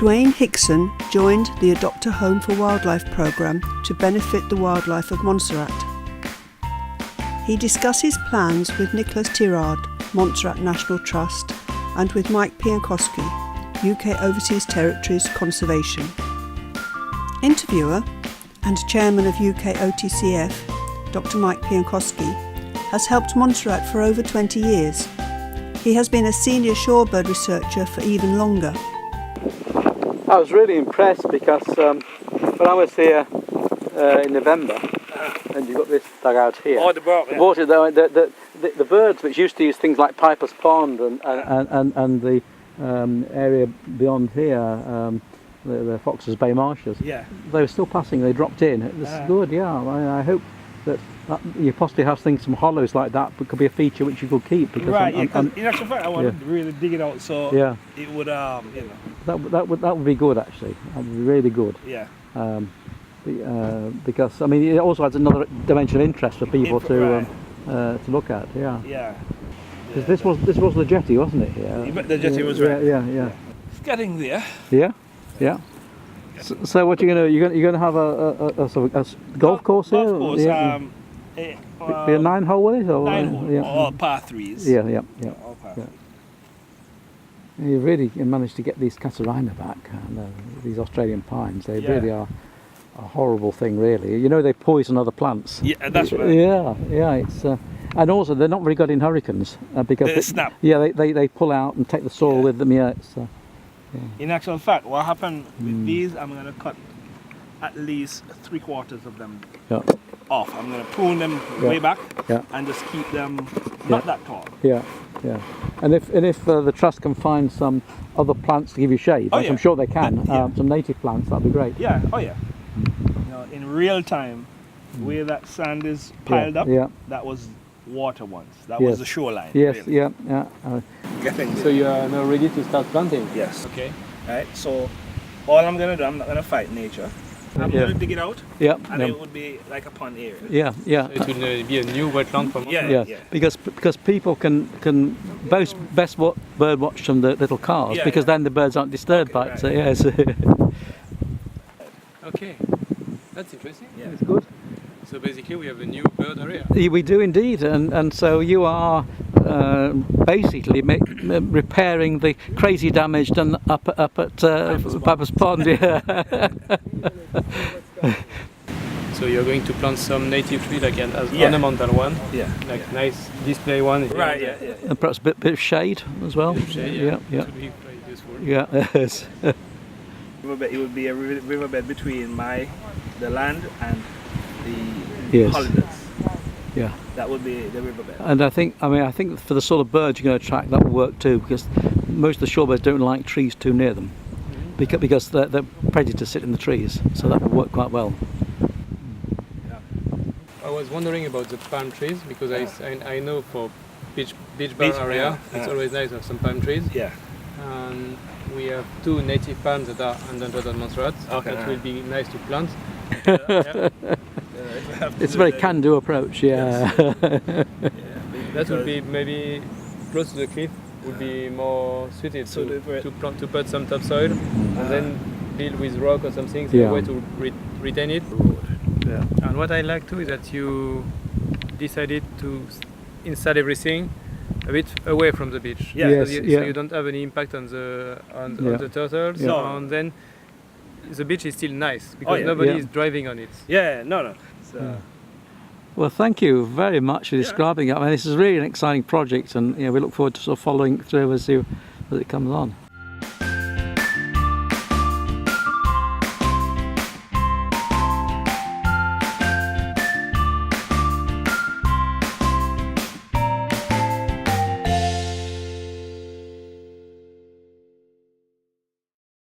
Dwayne Hixon joined the Adopt a Home for Wildlife programme to benefit the wildlife of Montserrat. He discusses plans with Nicholas Tirard, Montserrat National Trust, and with Mike Piankowski, UK Overseas Territories Conservation. Interviewer and Chairman of UKOTCF, Dr. Mike Piankowski, has helped Montserrat for over 20 years. He has been a senior shorebird researcher for even longer. I was really impressed because when I was here in November, and you've got this dugout here. Oh, the bird, yeah. The birds which used to use things like Piper's Pond and the area beyond here, the Foxes Bay Marshes, yeah, they were still passing, they dropped in. It was good, yeah. I hope that you possibly have some hollows like that, but could be a feature which you could keep. Because right, because in actual fact I want to really dig it out so yeah, it would, you know. That would be good actually, that would be really good. Yeah. Because I mean it also adds another dimension of interest for people to look at. Yeah. Yeah. Because this was the jetty, wasn't it? Yeah. The jetty was right. Yeah. It's getting there. Yeah. So what you're gonna have a sort of a golf course here? Golf course. Yeah. Be a 9-hole with it, or 9-hole, yeah. all par threes. Yeah. All par Yeah. You really managed to get these Catarina back, these Australian pines. They really are a horrible thing, really. You know, they poison other plants. Yeah, that's right. Yeah. It's and also they're not very good in hurricanes because they snap. Yeah, they pull out and take the soil with them. Yeah. It's, In actual fact, what happened with these, I'm going to cut at least 3/4 of them off. I'm going to prune them way back and just keep them not that tall. Yeah. And if the trust can find some other plants to give you shade, which I'm sure they can, some native plants, that'd be great. Yeah. You know, in real time, where that sand is piled up, that was water once. That was the shoreline. Yes. Really. Yeah. So you are now ready to start planting? Yes. Okay. Alright, so all I'm going to do, I'm not going to fight nature. I'm going to dig it out, and it would be like a pond area. Yeah. So it will be a new wetland for Yeah. Because people can best bird watch from the little cars because then the birds aren't disturbed by it. So yes. Okay, that's interesting. Yeah. It's good. So basically we have a new bird area. We do indeed, and so you are basically repairing the crazy damage done up at Piper's Pond. So you're going to plant some native tree like an ornamental one, like nice display one. Right. Yeah. And perhaps a bit of shade as well. Yeah. Yeah. To be quite useful. Yeah. Yes. It would be a riverbed between the land and the holidays. Yeah. That would be the riverbed. And I think for the sort of birds you're going to attract, that will work too, because most of the shorebirds don't like trees too near them, because they're predators sit in the trees, so that will work quite well. Yeah. I was wondering about the palm trees because I know for beach bar area it's always nice to have some palm trees. Yeah. And we have 2 native palms that are endangered at Montserrat. That will be nice to plant. It's a very can-do approach, That would be maybe close to the cliff, would be more suited to put some topsoil and then build with rock or something, so a way to retain it. Yeah. And what I like too is that you decided to install everything a bit away from the beach. Yeah. So you don't have any impact on the turtles. No. And then the beach is still nice because nobody is driving on it. Yeah. No. So. Well, thank you very much for describing it. I mean, this is really an exciting project, and we look forward to sort of following through as it comes on.